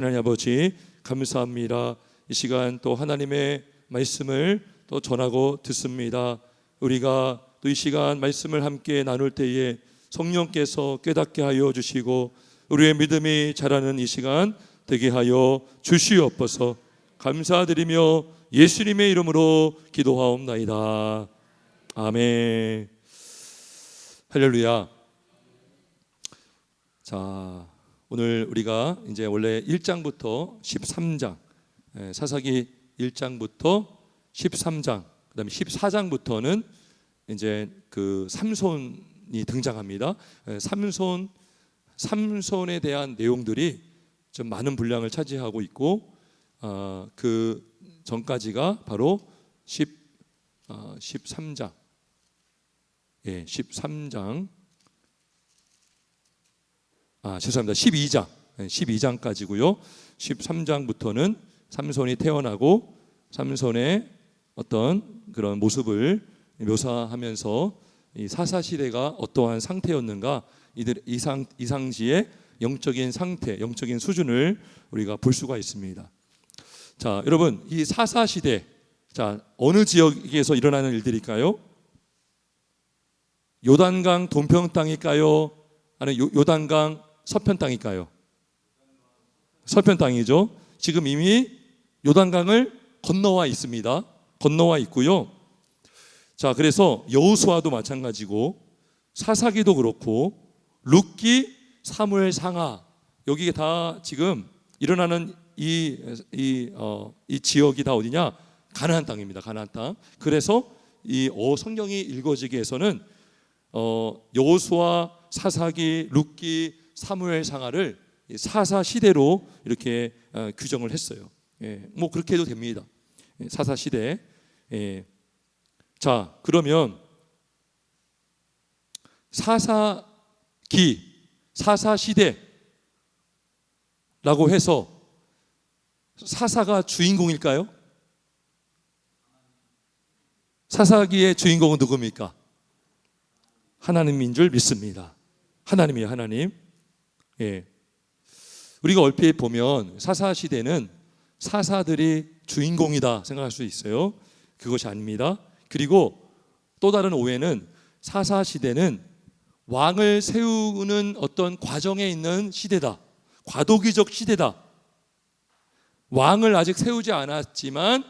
하나님 아버지 감사합니다. 이 시간 또 하나님의 말씀을 또 전하고 듣습니다. 우리가 또 이 시간 말씀을 함께 나눌 때에 성령께서 깨닫게 하여 주시고 우리의 믿음이 자라는 이 시간 되게 하여 주시옵소서. 감사드리며 예수님의 이름으로 기도하옵나이다. 아멘. 할렐루야. 자, 오늘 우리가 이제 원래 1장부터 13장, 사사기 1장부터 13장, 그다음에 14장부터는 이제 그 삼손이 등장합니다. 삼손에 대한 내용들이 좀 많은 분량을 차지하고 있고, 그 전까지가 바로 13장, 13장. 죄송합니다. 12장까지고요. 13장부터는 삼손이 태어나고 삼손의 어떤 그런 모습을 묘사하면서 이 사사 시대가 어떠한 상태였는가, 이 상시의 영적인 상태, 영적인 수준을 우리가 볼 수가 있습니다. 자, 여러분, 이 사사 시대, 자, 어느 지역에서 일어나는 일들일까요? 요단강 동편 땅일까요? 아니면 요단강 서편 땅일까요? 서편 땅이죠. 지금 이미 요단강을 건너와 있습니다. 건너와 있고요. 자, 그래서 여호수아도 마찬가지고 사사기도 그렇고 룻기, 사무엘, 상하, 여기가 다 지금 일어나는 이 지역이 다 어디냐? 가나안 땅입니다. 가나안 땅. 그래서 이 성경이 읽어지기 위해서는 여호수아, 사사기, 룻기, 사무엘, 상하를 사사 시대로 이렇게 규정을 했어요. 뭐 그렇게 해도 됩니다. 사사 시대. 자, 그러면 사사기, 사사 시대라고 해서 사사가 주인공일까요? 사사기의 주인공은 누굽니까? 하나님인 줄 믿습니다. 하나님이에요, 하나님. 우리가 얼핏 보면 사사 시대는 사사들이 주인공이다 생각할 수 있어요. 그것이 아닙니다. 그리고 또 다른 오해는 사사 시대는 왕을 세우는 어떤 과정에 있는 시대다. 과도기적 시대다. 왕을 아직 세우지 않았지만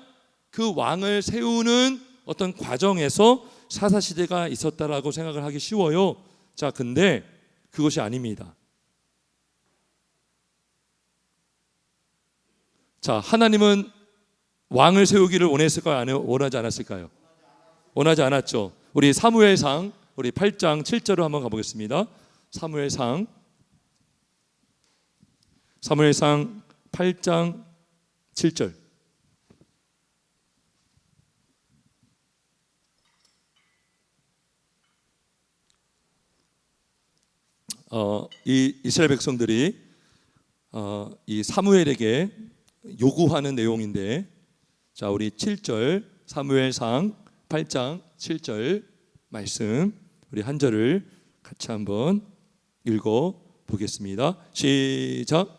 그 왕을 세우는 어떤 과정에서 사사 시대가 있었다라고 생각을 하기 쉬워요. 자, 근데 그것이 아닙니다. 자, 하나님은 왕을 세우기를 원했을까요? 아니면 원하지 않았을까요? 원하지 않았죠. 우리 사무엘상, 우리 8장 7절로 한번 가보겠습니다. 사무엘상 8장 7절. 이 이스라엘 백성들이 이 사무엘에게 요구하는 내용인데, 자, 우리 7절, 사무엘상 8장 7절 말씀, 우리 한 절을 같이 한번 읽어 보겠습니다. 시작.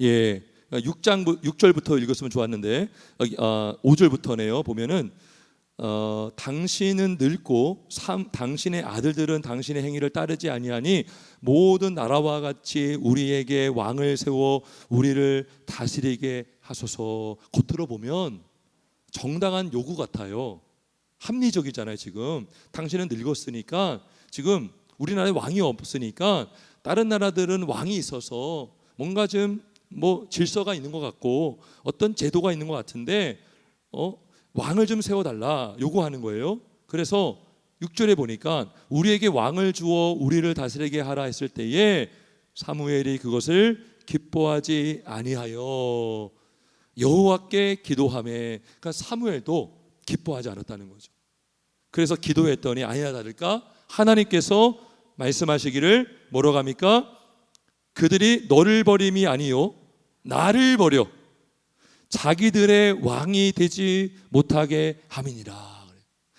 예, 6절부터 읽었으면 좋았는데 5절부터네요. 보면은 당신은 늙고 당신의 아들들은 당신의 행위를 따르지 아니하니 모든 나라와 같이 우리에게 왕을 세워 우리를 다스리게 하소서. 겉으로 보면 정당한 요구 같아요. 합리적이잖아요. 지금 당신은 늙었으니까, 지금 우리나라에 왕이 없으니까 다른 나라들은 왕이 있어서 뭔가 좀 뭐 질서가 있는 것 같고 어떤 제도가 있는 것 같은데 왕을 좀 세워달라 요구하는 거예요. 그래서 6절에 보니까 우리에게 왕을 주어 우리를 다스리게 하라 했을 때에 사무엘이 그것을 기뻐하지 아니하여 여호와께 기도하매, 그러니까 사무엘도 기뻐하지 않았다는 거죠. 그래서 기도했더니 아니나 다를까 하나님께서 말씀하시기를 뭐라고 합니까? 그들이 너를 버림이 아니요 나를 버려 자기들의 왕이 되지 못하게 함이니라.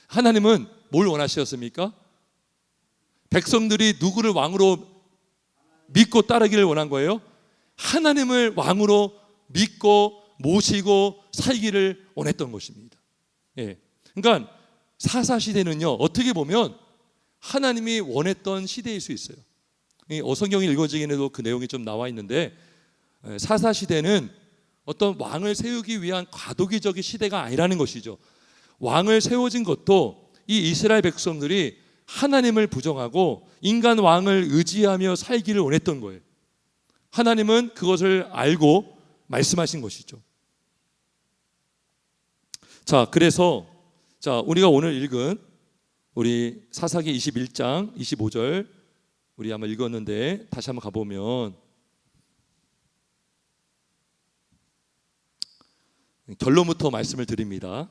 하나님은 뭘 원하셨습니까? 백성들이 누구를 왕으로 믿고 따르기를 원한 거예요? 하나님을 왕으로 믿고 모시고 살기를 원했던 것입니다. 예. 그러니까 사사시대는요, 어떻게 보면 하나님이 원했던 시대일 수 있어요. 성경이 읽어지기에도 그 내용이 좀 나와 있는데, 사사시대는 어떤 왕을 세우기 위한 과도기적인 시대가 아니라는 것이죠. 왕을 세워진 것도 이 이스라엘 백성들이 하나님을 부정하고 인간 왕을 의지하며 살기를 원했던 거예요. 하나님은 그것을 알고 말씀하신 것이죠. 자, 그래서 우리가 오늘 읽은 우리 사사기 21장 25절 우리 한번 읽었는데 다시 한번 가보면 결론부터 말씀을 드립니다.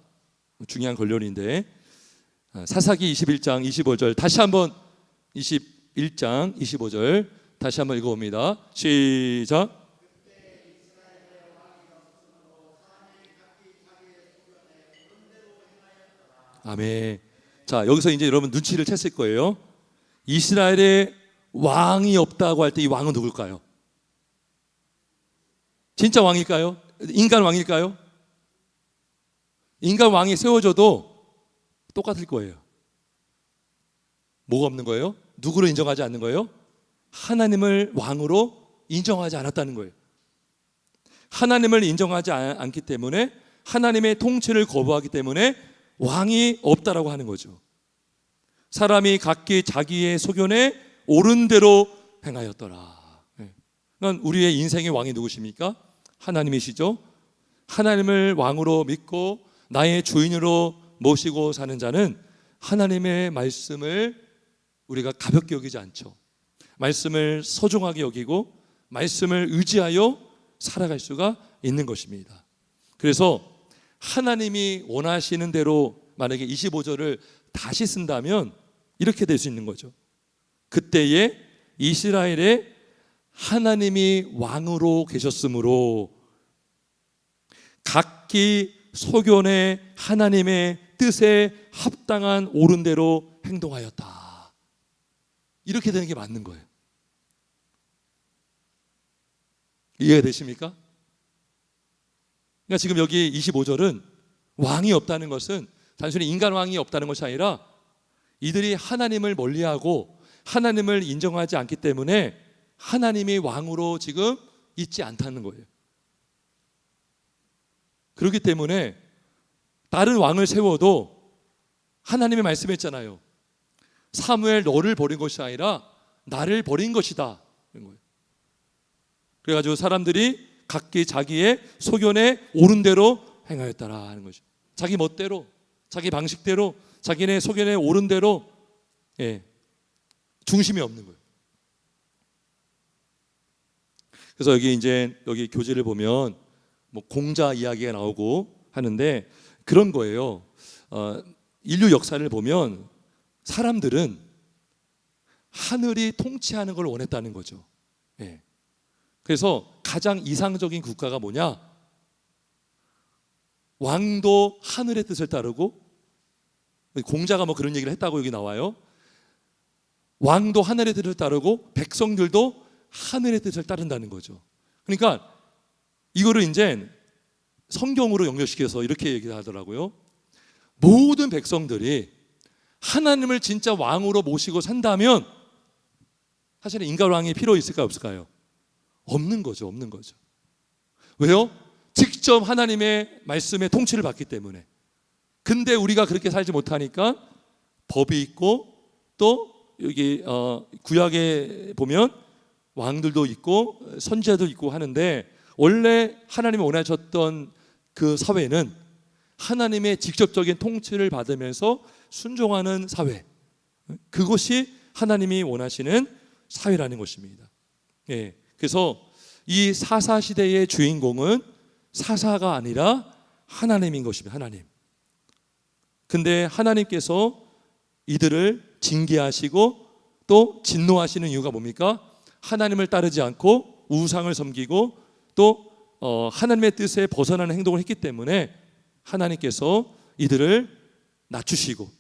중요한 결론인데, 사사기 21장 25절 다시 한번 21장 25절 다시 한번 읽어봅니다. 시작. 아멘. 자, 여기서 이제 여러분 눈치를 챘을 거예요. 이스라엘에 왕이 없다고 할 때 이 왕은 누굴까요? 진짜 왕일까요? 인간 왕일까요? 인간 왕이 세워져도 똑같을 거예요. 뭐가 없는 거예요? 누구를 인정하지 않는 거예요? 하나님을 왕으로 인정하지 않았다는 거예요. 하나님을 인정하지 않기 때문에, 하나님의 통치를 거부하기 때문에 왕이 없다라고 하는 거죠. 사람이 각기 자기의 소견에 옳은 대로 행하였더라. 그러니까 우리의 인생의 왕이 누구십니까? 하나님이시죠. 하나님을 왕으로 믿고 나의 주인으로 모시고 사는 자는 하나님의 말씀을 우리가 가볍게 여기지 않죠. 말씀을 소중하게 여기고 말씀을 의지하여 살아갈 수가 있는 것입니다. 그래서 하나님이 원하시는 대로 만약에 25절을 다시 쓴다면 이렇게 될 수 있는 거죠. 그때에 이스라엘에 하나님이 왕으로 계셨으므로 각기 소견에 하나님의 뜻에 합당한 옳은 대로 행동하였다. 이렇게 되는 게 맞는 거예요. 이해가 되십니까? 그러니까 지금 여기 25절은 왕이 없다는 것은 단순히 인간 왕이 없다는 것이 아니라 이들이 하나님을 멀리하고 하나님을 인정하지 않기 때문에 하나님이 왕으로 지금 있지 않다는 거예요. 그렇기 때문에 다른 왕을 세워도 하나님이 말씀했잖아요. 사무엘 너를 버린 것이 아니라 나를 버린 것이다. 그래가지고 사람들이 각기 자기의 소견에 옳은 대로 행하였다라 하는 거죠. 자기 멋대로, 자기 방식대로, 자기네 소견에 옳은 대로, 중심이 없는 거예요. 그래서 여기 교재를 보면 뭐 공자 이야기가 나오고 하는데 그런 거예요. 인류 역사를 보면 사람들은 하늘이 통치하는 걸 원했다는 거죠. 그래서 가장 이상적인 국가가 뭐냐? 왕도 하늘의 뜻을 따르고, 공자가 뭐 그런 얘기를 했다고 여기 나와요. 왕도 하늘의 뜻을 따르고 백성들도 하늘의 뜻을 따른다는 거죠. 그러니까 이거를 이제 성경으로 연결시켜서 이렇게 얘기를 하더라고요. 모든 백성들이 하나님을 진짜 왕으로 모시고 산다면 사실은 인간 왕이 필요 있을까요, 없을까요? 없는 거죠. 없는 거죠. 왜요? 직접 하나님의 말씀의 통치를 받기 때문에. 근데 우리가 그렇게 살지 못하니까 법이 있고, 또 여기 구약에 보면 왕들도 있고 선지자도 있고 하는데, 원래 하나님이 원하셨던 그 사회는 하나님의 직접적인 통치를 받으면서 순종하는 사회, 그것이 하나님이 원하시는 사회라는 것입니다. 그래서 이 사사 시대의 주인공은 사사가 아니라 하나님인 것입니다. 하나님. 근데 하나님께서 이들을 징계하시고 또 진노하시는 이유가 뭡니까? 하나님을 따르지 않고 우상을 섬기고 또 하나님의 뜻에 벗어나는 행동을 했기 때문에 하나님께서 이들을 낮추시고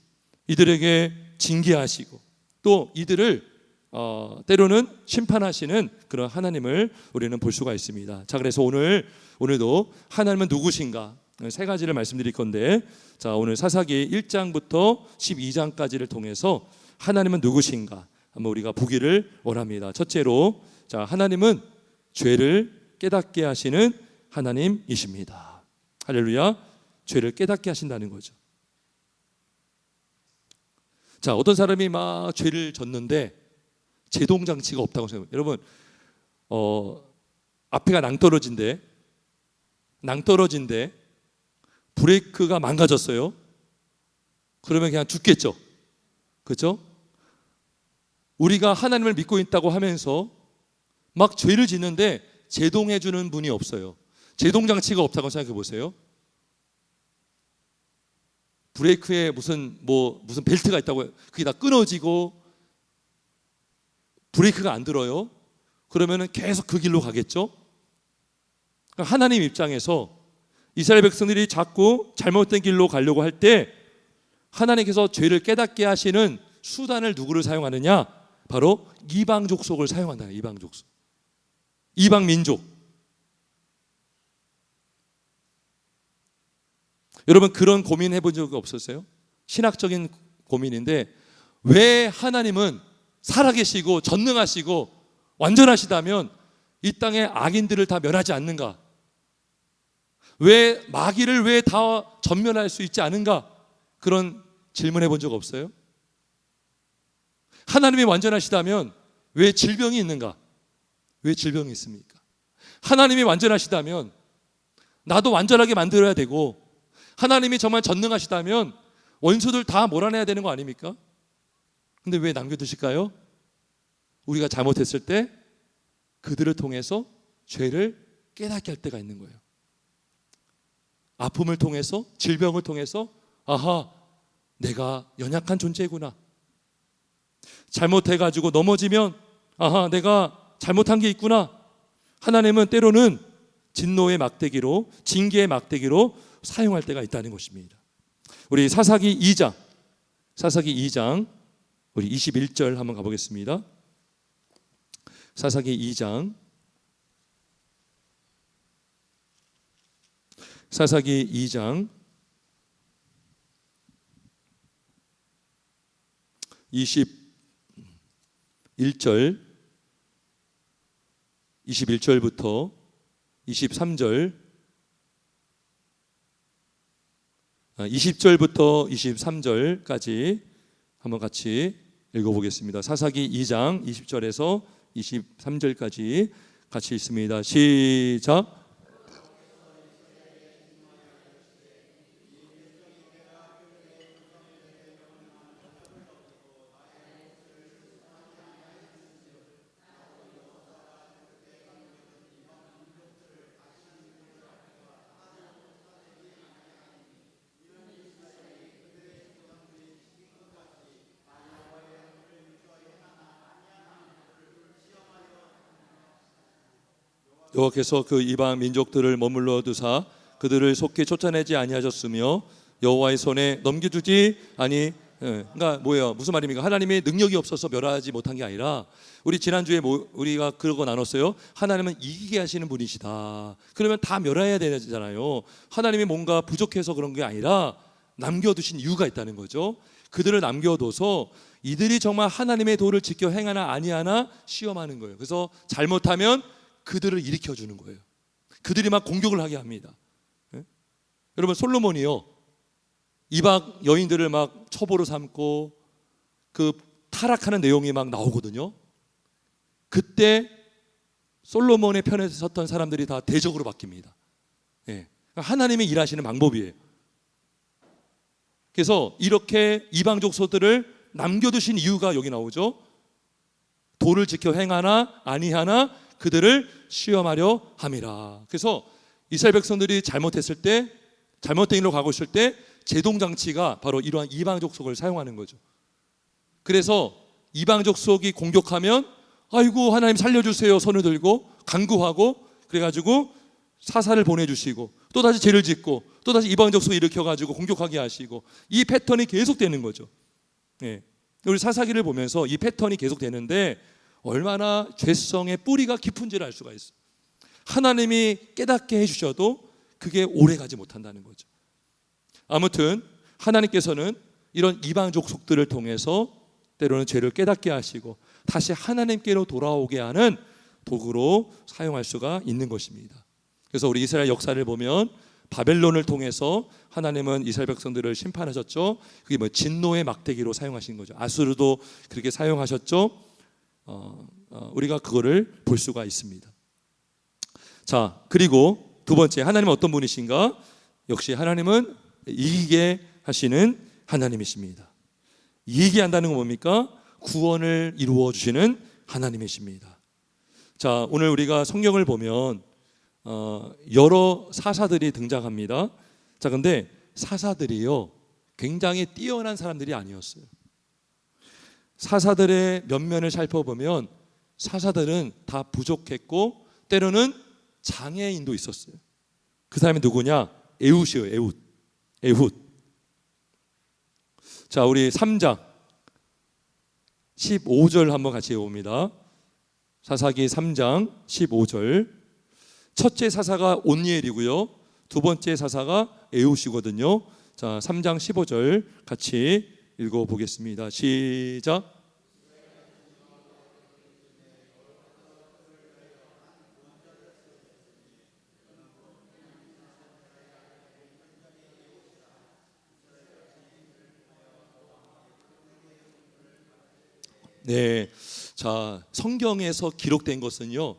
이들에게 징계하시고 또 이들을 때로는 심판하시는 그런 하나님을 우리는 볼 수가 있습니다. 자, 그래서 오늘도 하나님은 누구신가 세 가지를 말씀드릴 건데, 자, 오늘 사사기 1장부터 12장까지를 통해서 하나님은 누구신가 한번 우리가 보기를 원합니다. 첫째로, 자, 하나님은 죄를 깨닫게 하시는 하나님이십니다. 할렐루야. 죄를 깨닫게 하신다는 거죠. 자, 어떤 사람이 막 죄를 졌는데 제동장치가 없다고 생각해요. 여러분, 앞에가 낭떠러진데 브레이크가 망가졌어요. 그러면 그냥 죽겠죠. 그렇죠? 우리가 하나님을 믿고 있다고 하면서 막 죄를 짓는데 제동해 주는 분이 없어요. 제동장치가 없다고 생각해 보세요. 브레이크에 무슨 벨트가 있다고 그게 다 끊어지고 브레이크가 안 들어요. 그러면은 계속 그 길로 가겠죠. 그러니까 하나님 입장에서 이스라엘 백성들이 자꾸 잘못된 길로 가려고 할 때 하나님께서 죄를 깨닫게 하시는 수단을 누구를 사용하느냐? 바로 이방 족속을 사용한다. 이방 족속, 이방 민족. 여러분, 그런 고민 해본 적 없었어요? 신학적인 고민인데, 왜 하나님은 살아계시고 전능하시고 완전하시다면 이 땅의 악인들을 다 멸하지 않는가? 왜 마귀를 왜 다 전멸할 수 있지 않은가? 그런 질문해 본 적 없어요? 하나님이 완전하시다면 왜 질병이 있는가? 왜 질병이 있습니까? 하나님이 완전하시다면 나도 완전하게 만들어야 되고, 하나님이 정말 전능하시다면 원수들 다 몰아내야 되는 거 아닙니까? 근데 왜 남겨두실까요? 우리가 잘못했을 때 그들을 통해서 죄를 깨닫게 할 때가 있는 거예요. 아픔을 통해서, 질병을 통해서, 아하, 내가 연약한 존재구나. 잘못해가지고 넘어지면 아하, 내가 잘못한 게 있구나. 하나님은 때로는 진노의 막대기로, 징계의 막대기로 사용할 때가 있다는 것입니다. 우리 사사기 2장 우리 21절 한번 가보겠습니다. 사사기 2장 21절부터 23절, 20절부터 23절까지 한번 같이 읽어보겠습니다. 사사기 2장 20절에서 23절까지 같이 읽습니다. 시작. 여호와께서 그 이방 민족들을 머물러 두사 그들을 속히 쫓아내지 아니하셨으며 여호와의 손에 넘겨주지 아니. 그러니까 뭐예요? 무슨 말입니까? 하나님의 능력이 없어서 멸하지 못한 게 아니라, 우리 지난주에 우리가 그러고 나눴어요. 하나님은 이기게 하시는 분이시다. 그러면 다 멸해야 되잖아요. 하나님이 뭔가 부족해서 그런 게 아니라 남겨두신 이유가 있다는 거죠. 그들을 남겨둬서 이들이 정말 하나님의 도를 지켜 행하나 아니하나 시험하는 거예요. 그래서 잘못하면 그들을 일으켜주는 거예요. 그들이 막 공격을 하게 합니다. 여러분, 솔로몬이요, 이방 여인들을 막 첩으로 삼고 그 타락하는 내용이 막 나오거든요. 그때 솔로몬의 편에 섰던 사람들이 다 대적으로 바뀝니다. 하나님이 일하시는 방법이에요. 그래서 이렇게 이방 족속들을 남겨두신 이유가 여기 나오죠. 도를 지켜 행하나 아니하나 그들을 시험하려 함이라. 그래서 이스라엘 백성들이 잘못했을 때, 잘못된 길로 가고 있을 때 제동장치가 바로 이러한 이방 족속을 사용하는 거죠. 그래서 이방 족속이 공격하면 아이고 하나님 살려주세요 손을 들고 간구하고, 그래가지고 사사를 보내주시고 또다시 죄를 짓고 또다시 이방 족속을 일으켜가지고 공격하게 하시고 이 패턴이 계속되는 거죠. 예. 우리 사사기를 보면서 이 패턴이 계속되는데 얼마나 죄성의 뿌리가 깊은지를 알 수가 있어요. 하나님이 깨닫게 해주셔도 그게 오래가지 못한다는 거죠. 아무튼 하나님께서는 이런 이방 족속들을 통해서 때로는 죄를 깨닫게 하시고 다시 하나님께로 돌아오게 하는 도구로 사용할 수가 있는 것입니다. 그래서 우리 이스라엘 역사를 보면 바벨론을 통해서 하나님은 이스라엘 백성들을 심판하셨죠. 그게 뭐 진노의 막대기로 사용하신 거죠. 아수르도 그렇게 사용하셨죠. 우리가 그거를 볼 수가 있습니다. 자, 그리고 두 번째, 하나님은 어떤 분이신가? 역시 하나님은 이기게 하시는 하나님이십니다. 이기게 한다는 건 뭡니까? 구원을 이루어 주시는 하나님이십니다. 자, 오늘 우리가 성경을 보면 여러 사사들이 등장합니다. 자, 근데 사사들이요 굉장히 뛰어난 사람들이 아니었어요. 사사들의 면면을 살펴보면 사사들은 다 부족했고 때로는 장애인도 있었어요. 그 사람이 누구냐? 에훗이에요. 에훗. 자, 우리 3장 15절 한번 같이 봅니다. 사사기 3장 15절. 첫째 사사가 온니엘이고요. 두 번째 사사가 에훗이거든요. 자, 3장 15절 같이 읽어보겠습니다. 시작. 네, 자, 성경에서 기록된 것은요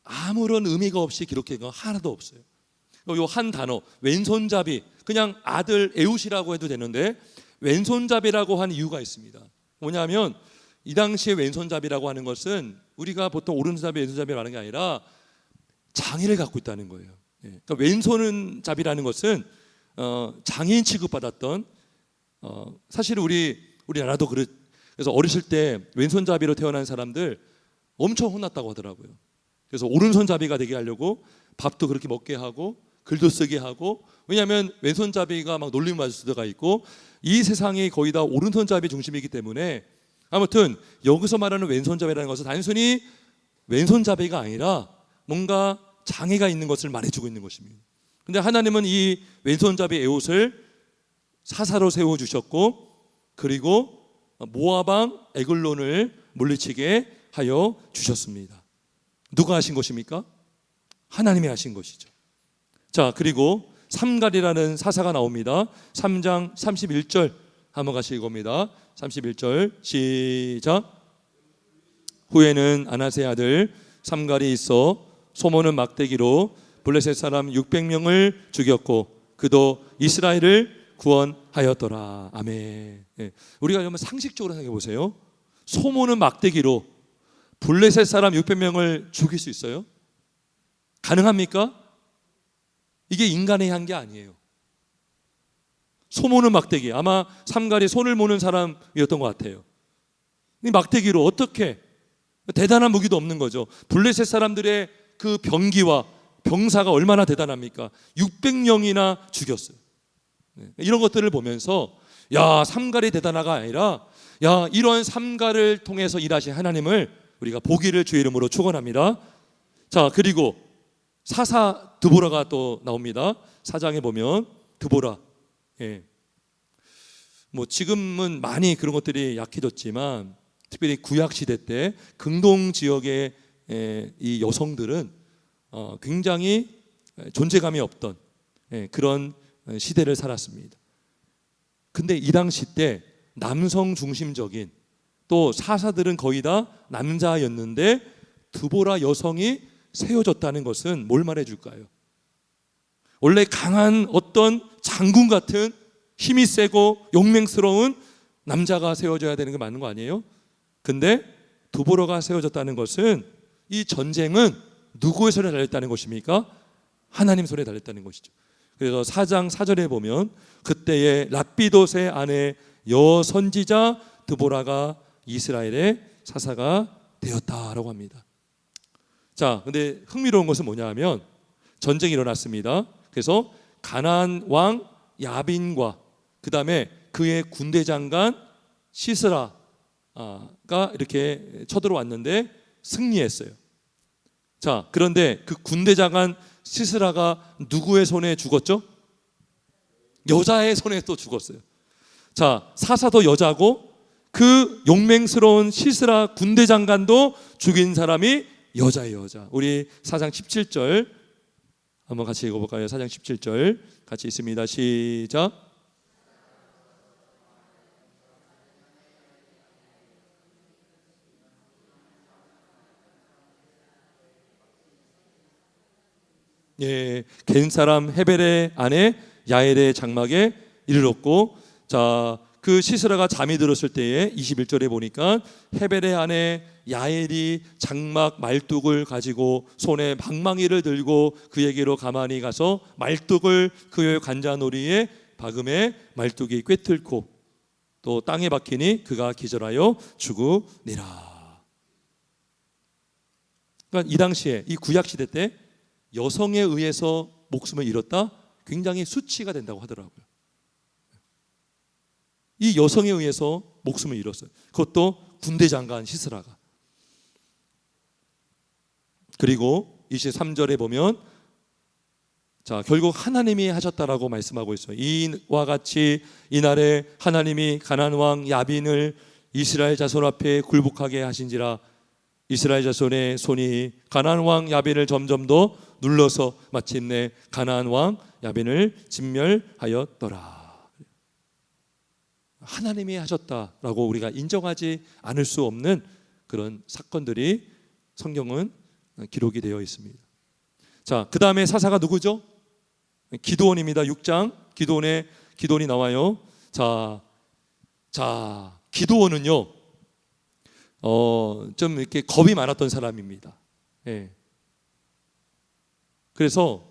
아무런 의미가 없이 기록된 건 하나도 없어요. 요 한 단어 왼손잡이, 그냥 아들 에훗이라고 해도 되는데 왼손잡이라고 한 이유가 있습니다. 뭐냐면 이 당시에 왼손잡이라고 하는 것은 우리가 보통 오른손잡이 왼손잡이라고 하는 게 아니라 장애를 갖고 있다는 거예요. 그러니까 왼손잡이라는 것은 장애인 취급받았던, 사실 우리나라도 그래서 어렸을 때 왼손잡이로 태어난 사람들 엄청 혼났다고 하더라고요. 그래서 오른손잡이가 되게 하려고 밥도 그렇게 먹게 하고 글도 쓰게 하고, 왜냐하면 왼손잡이가 막 놀림 받을 수가 있고 이 세상이 거의 다 오른손잡이 중심이기 때문에, 아무튼 여기서 말하는 왼손잡이라는 것은 단순히 왼손잡이가 아니라 뭔가 장애가 있는 것을 말해주고 있는 것입니다. 근데 하나님은 이 왼손잡이 에훗을 사사로 세워주셨고 그리고 모압왕 에글론을 물리치게 하여 주셨습니다. 누가 하신 것입니까? 하나님이 하신 것이죠. 자, 그리고 삼갈이라는 사사가 나옵니다. 3장 31절 한번 같이 읽어봅니다. 31절 시작. 후에는 아나세 아들 삼갈이 있어 소모는 막대기로 블레셋 사람 600명을 죽였고 그도 이스라엘을 구원하였더라. 아멘. 예. 우리가 그러면 상식적으로 생각해 보세요. 소모는 막대기로 블레셋 사람 600명을 죽일 수 있어요? 가능합니까? 이게 인간이 한 게 아니에요. 소모는 막대기, 아마 삼갈이 손을 모는 사람이었던 것 같아요. 이 막대기로 어떻게, 대단한 무기도 없는 거죠. 블레셋 사람들의 그 병기와 병사가 얼마나 대단합니까? 600명이나 죽였어요. 이런 것들을 보면서 야, 삼갈이 대단하가 아니라 야, 이런 삼갈을 통해서 일하신 하나님을 우리가 보기를 주의 이름으로 축원합니다. 자, 그리고 사사 드보라가 또 나옵니다. 4장에 보면 드보라. 예. 뭐 지금은 많이 그런 것들이 약해졌지만 특별히 구약 시대 때 긍동 지역의 이 여성들은 굉장히 존재감이 없던 그런 시대를 살았습니다. 근데 이 당시 때 남성 중심적인, 또 사사들은 거의 다 남자였는데 드보라 여성이 세워졌다는 것은 뭘 말해줄까요? 원래 강한 어떤 장군 같은 힘이 세고 용맹스러운 남자가 세워져야 되는 게 맞는 거 아니에요? 근데 드보라가 세워졌다는 것은 이 전쟁은 누구의 손에 달렸다는 것입니까? 하나님 손에 달렸다는 것이죠. 그래서 4장 4절에 보면 그때의 랍비돗의 아내 여선지자 드보라가 이스라엘의 사사가 되었다라고 합니다. 자, 근데 흥미로운 것은 뭐냐 하면 전쟁이 일어났습니다. 그래서 가나안 왕 야빈과 그 다음에 그의 군대 장관 시스라가 이렇게 쳐들어왔는데 승리했어요. 자, 그런데 그 군대 장관 시스라가 누구의 손에 죽었죠? 여자의 손에 또 죽었어요. 자, 사사도 여자고 그 용맹스러운 시스라 군대 장관도 죽인 사람이 여자예요, 여자. 우리 4장 17절 한번 같이 읽어볼까요? 4장 17절 같이 있습니다. 시작. 예, 겐 사람 헤벨의 아내 야엘의 장막에 이르렀고, 자, 그 시스라가 잠이 들었을 때에 21절에 보니까 헤벨의 아내 야엘이 장막 말뚝을 가지고 손에 방망이를 들고 그에게로 가만히 가서 말뚝을 그의 관자놀이에 박음에 말뚝이 꿰뚫고 또 땅에 박히니 그가 기절하여 죽으니라. 그러니까 이 당시에, 이 구약 시대 때 여성에 의해서 목숨을 잃었다, 굉장히 수치가 된다고 하더라고요. 이 여성에 의해서 목숨을 잃었어요. 그것도 군대 장관 시스라가. 그리고 23절에 보면, 자, 결국 하나님이 하셨다라고 말씀하고 있어요. 이와 같이 이날에 하나님이 가나안 왕 야빈을 이스라엘 자손 앞에 굴복하게 하신지라. 이스라엘 자손의 손이 가나안 왕 야빈을 점점 더 눌러서 마침내 가나안 왕 야빈을 진멸하였더라. 하나님이 하셨다라고 우리가 인정하지 않을 수 없는 그런 사건들이 성경은 기록이 되어 있습니다. 자, 그 다음에 사사가 누구죠? 기드온입니다. 6장 기드온이 나와요. 자, 기드온은요, 좀 이렇게 겁이 많았던 사람입니다. 예. 그래서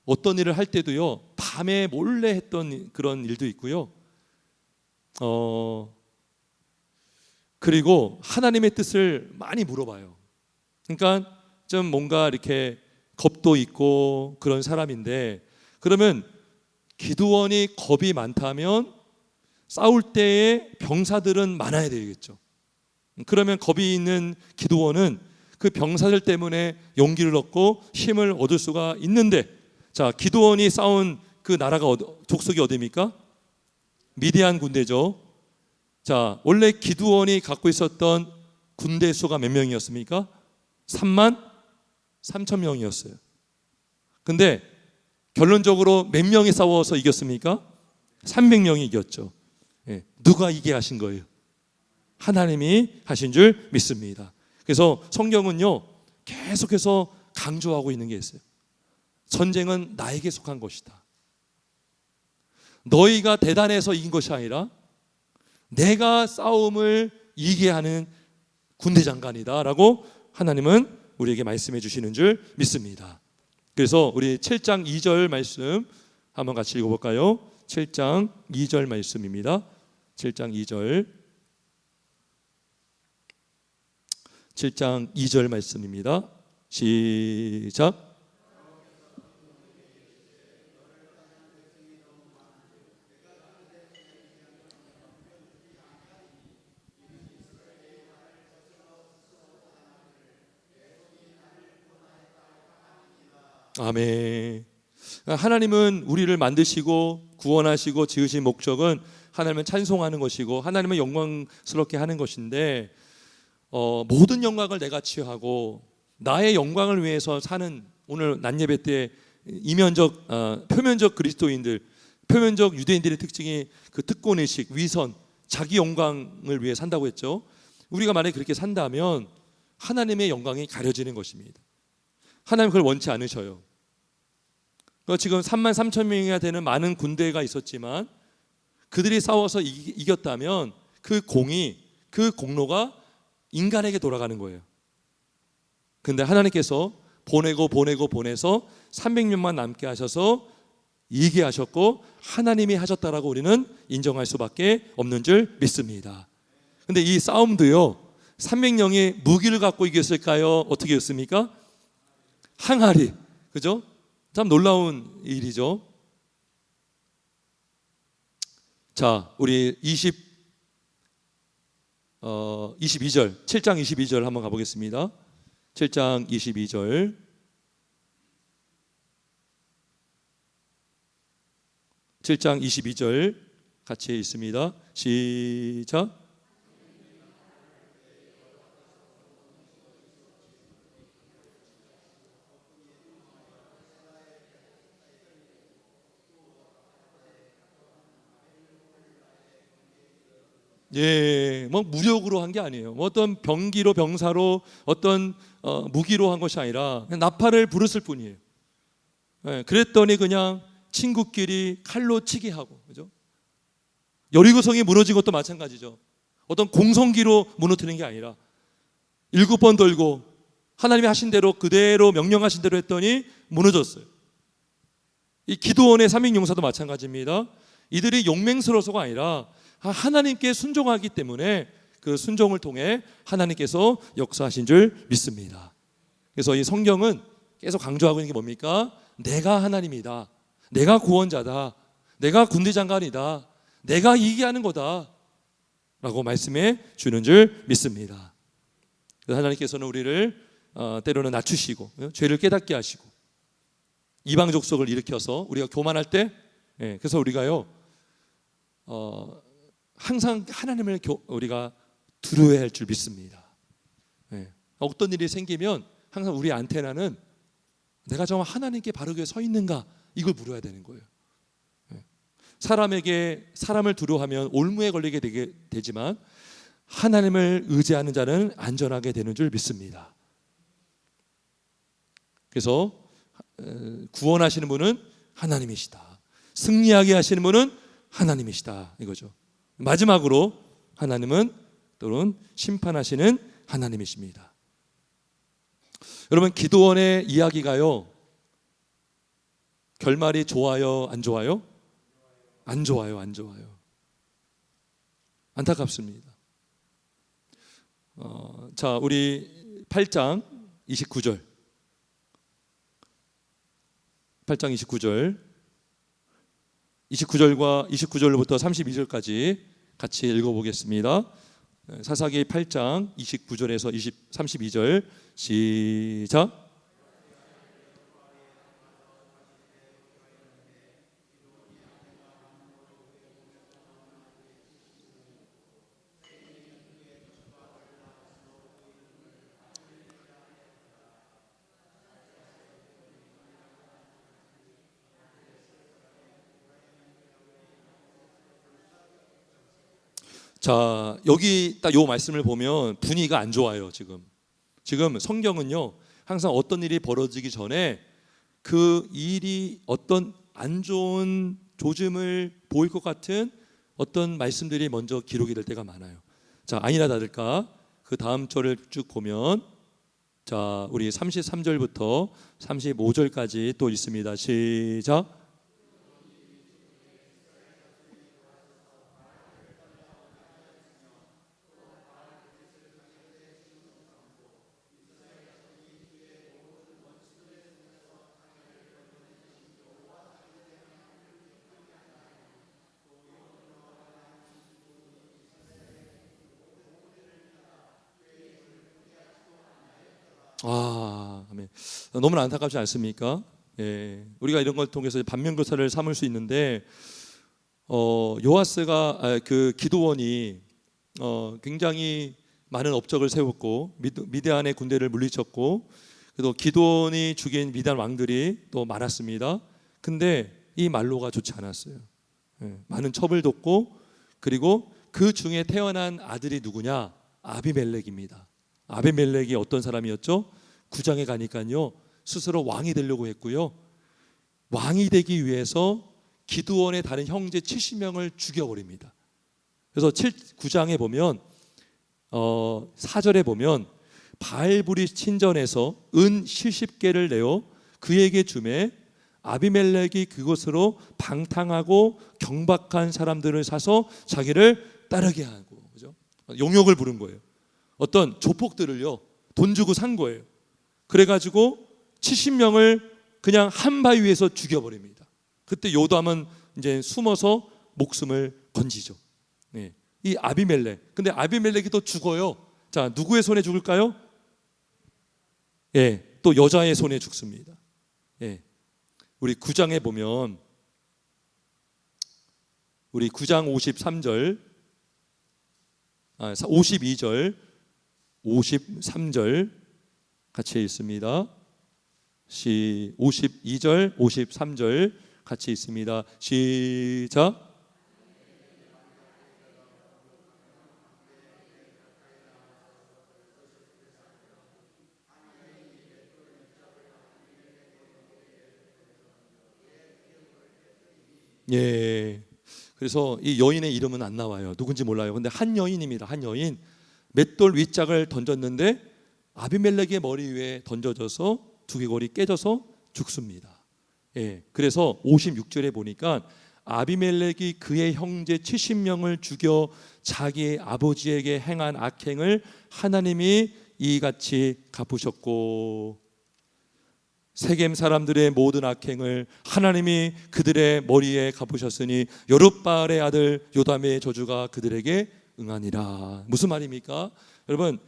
어떤 일을 할 때도요, 밤에 몰래 했던 그런 일도 있고요. 그리고 하나님의 뜻을 많이 물어봐요. 그러니까 좀 뭔가 이렇게 겁도 있고 그런 사람인데, 그러면 기드온이 겁이 많다면 싸울 때의 병사들은 많아야 되겠죠. 그러면 겁이 있는 기드온은 그 병사들 때문에 용기를 얻고 힘을 얻을 수가 있는데, 자, 기드온이 싸운 그 나라가 족속이 어디입니까? 미디안 군대죠. 자, 원래 기드온이 갖고 있었던 군대 수가 몇 명이었습니까? 33,000명이었어요. 근데 결론적으로 몇 명이 싸워서 이겼습니까? 300명이 이겼죠. 예, 누가 이게 하신 거예요? 하나님이 하신 줄 믿습니다. 그래서 성경은요, 계속해서 강조하고 있는 게 있어요. 전쟁은 나에게 속한 것이다. 너희가 대단해서 이긴 것이 아니라 내가 싸움을 이기게 하는 군대 장관이다 라고 하나님은 우리에게 말씀해 주시는 줄 믿습니다. 그래서 우리 7장 2절 말씀 한번 같이 읽어볼까요? 7장 2절 말씀입니다. 7장 2절 말씀입니다. 시작. 아멘. 하나님은 우리를 만드시고 구원하시고 지으신 목적은 하나님을 찬송하는 것이고 하나님을 영광스럽게 하는 것인데, 모든 영광을 내가 취하고 나의 영광을 위해서 사는, 오늘 낮 예배 때 이면적 표면적 그리스도인들, 표면적 유대인들의 특징이 그 특권의식, 위선, 자기 영광을 위해 산다고 했죠. 우리가 만약에 그렇게 산다면 하나님의 영광이 가려지는 것입니다. 하나님 그걸 원치 않으셔요. 지금 33,000명이나 되는 많은 군대가 있었지만 그들이 싸워서 이겼다면 그 공로가 인간에게 돌아가는 거예요. 근데 하나님께서 보내서 300년만 남게 하셔서 이기게 하셨고 하나님이 하셨다라고 우리는 인정할 수밖에 없는 줄 믿습니다. 근데 이 싸움도요, 300명이 무기를 갖고 이겼을까요? 어떻게 이겼습니까? 항아리, 그죠? 참 놀라운 일이죠. 자, 우리 22절, 7장 22절 한번 가보겠습니다. 7장 22절. 7장 22절 같이 있습니다. 시작. 예, 뭐 무력으로 한 게 아니에요. 뭐 어떤 병기로 병사로 어떤 무기로 한 것이 아니라 그냥 나팔을 불었을 뿐이에요. 예, 그랬더니 그냥 친구끼리 칼로 치게 하고, 그죠? 여리고성이 무너진 것도 마찬가지죠. 어떤 공성기로 무너뜨리는 게 아니라 7번 돌고 하나님이 하신 대로 그대로 명령하신 대로 했더니 무너졌어요. 이 기드온의 삼위용사도 마찬가지입니다. 이들이 용맹스러워서가 아니라 하나님께 순종하기 때문에 그 순종을 통해 하나님께서 역사하신 줄 믿습니다. 그래서 이 성경은 계속 강조하고 있는 게 뭡니까? 내가 하나님이다, 내가 구원자다, 내가 군대장관이다, 내가 이기하는 거다 라고 말씀해 주는 줄 믿습니다. 하나님께서는 우리를 때로는 낮추시고 죄를 깨닫게 하시고 이방 족속을 일으켜서 우리가 교만할 때, 그래서 우리가요 항상 하나님을 우리가 두려워해야 할 줄 믿습니다. 어떤 일이 생기면 항상 우리 안테나는 내가 정말 하나님께 바르게 서 있는가, 이걸 물어야 되는 거예요. 사람에게 사람을 두려워하면 올무에 걸리게 되지만 하나님을 의지하는 자는 안전하게 되는 줄 믿습니다. 그래서 구원하시는 분은 하나님이시다, 승리하게 하시는 분은 하나님이시다, 이거죠. 마지막으로 하나님은 또는 심판하시는 하나님이십니다. 여러분, 기드온의 이야기가요 결말이 좋아요, 안 좋아요? 안 좋아요, 안 좋아요. 안타깝습니다. 자, 우리 8장 29절, 8장 29절과 29절부터 32절까지 같이 읽어보겠습니다. 사사기 8장 29절에서 32절 시작. 자, 여기 딱 요 말씀을 보면 분위기가 안 좋아요. 지금 성경은요 항상 어떤 일이 벌어지기 전에 그 일이 어떤 안 좋은 조짐을 보일 것 같은 어떤 말씀들이 먼저 기록이 될 때가 많아요. 자, 아니나 다를까 그 다음 절을 쭉 보면, 자, 우리 33절부터 35절까지 또 있습니다. 시작. 아멘. 너무나 안타깝지 않습니까? 예, 우리가 이런 걸 통해서 반면교사를 삼을 수 있는데, 요아스가 그 기드온이 굉장히 많은 업적을 세웠고 미디안의 군대를 물리쳤고, 또 기드온이 죽인 미디안 왕들이 또 많았습니다. 근데 이 말로가 좋지 않았어요. 예, 많은 첩을 뒀고, 그리고 그 중에 태어난 아들이 누구냐? 아비멜렉입니다. 아비멜렉이 어떤 사람이었죠? 9장에 가니까요 스스로 왕이 되려고 했고요, 왕이 되기 위해서 기드온의 다른 형제 70명을 죽여버립니다. 그래서 9장에 보면 4절에 보면 바알불이 친전에서 은 70개를 내어 그에게 주매 아비멜렉이 그것으로 방탕하고 경박한 사람들을 사서 자기를 따르게 하고, 그죠? 용역을 부른 거예요. 어떤 조폭들을요 돈 주고 산 거예요. 그래가지고 70명을 그냥 한 바위 위에서 죽여버립니다. 그때 요담은 이제 숨어서 목숨을 건지죠. 네. 이 아비멜렉. 근데 아비멜렉이 또 죽어요. 자, 누구의 손에 죽을까요? 예, 또 여자의 손에 죽습니다. 예. 우리 9장에 보면 우리 9장 53절 52절 53절 같이 있습니다. 52절 53절 같이 있습니다. 시작. 예. 그래서 이 여인의 이름은 안 나와요. 누군지 몰라요. 근데 한 여인입니다. 한 여인. 맷돌 윗짝을 던졌는데 아비멜렉의 머리 위에 던져져서 두개골이 깨져서 죽습니다. 예. 그래서 56절에 보니까 아비멜렉이 그의 형제 70명을 죽여 자기 아버지에게 행한 악행을 하나님이 이같이 갚으셨고 세겜 사람들의 모든 악행을 하나님이 그들의 머리에 갚으셨으니 여룻바알의 아들 요담의 저주가 그들에게 응하니라. 무슨 말입니까? 여러분,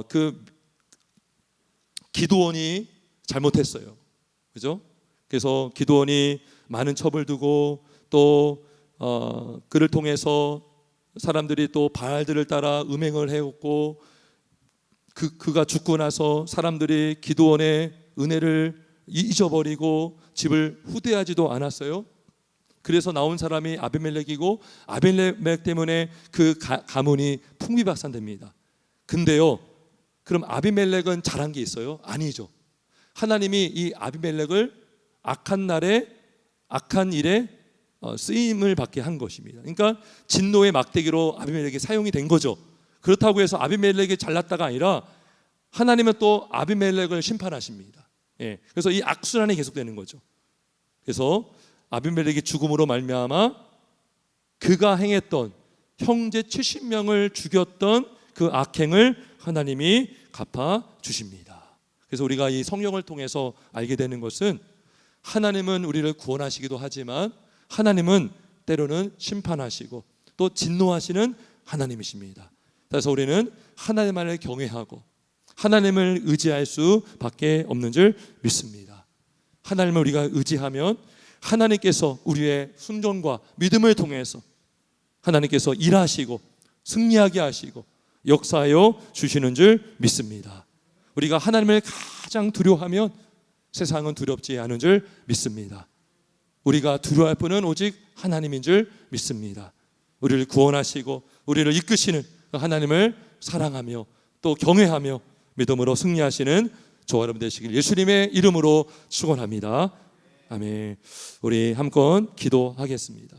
그 기드온이 잘못했어요. 그죠? 그래서 기드온이 많은 첩을 두고 또 그를 통해서 사람들이 또 바알들을 따라 음행을 해왔고 그가 죽고 나서 사람들이 기드온의 은혜를 잊어버리고 집을 후대하지도 않았어요. 그래서 나온 사람이 아비멜렉이고 아비멜렉 때문에 그 가문이 풍비박산됩니다. 근데요, 그럼 아비멜렉은 잘한 게 있어요? 아니죠. 하나님이 이 아비멜렉을 악한 날에 악한 일에 쓰임을 받게 한 것입니다. 그러니까 진노의 막대기로 아비멜렉이 사용이 된 거죠. 그렇다고 해서 아비멜렉이 잘났다가 아니라 하나님은 또 아비멜렉을 심판하십니다. 예, 그래서 이 악순환이 계속되는 거죠. 그래서 아비멜렉이 죽음으로 말미암아 그가 행했던 형제 70명을 죽였던 그 악행을 하나님이 갚아 주십니다. 그래서 우리가 이 성경을 통해서 알게 되는 것은 하나님은 우리를 구원하시기도 하지만 하나님은 때로는 심판하시고 또 진노하시는 하나님이십니다. 그래서 우리는 하나님만을 경외하고 하나님을 의지할 수밖에 없는 줄 믿습니다. 하나님을 우리가 의지하면 하나님께서 우리의 순종과 믿음을 통해서 하나님께서 일하시고 승리하게 하시고 역사하여 주시는 줄 믿습니다. 우리가 하나님을 가장 두려워하면 세상은 두렵지 않은 줄 믿습니다. 우리가 두려워할 분은 오직 하나님인 줄 믿습니다. 우리를 구원하시고 우리를 이끄시는 하나님을 사랑하며 또 경외하며 믿음으로 승리하시는 저와 여러분 되시길 예수님의 이름으로 축원합니다. 아멘. 우리 한번 기도하겠습니다.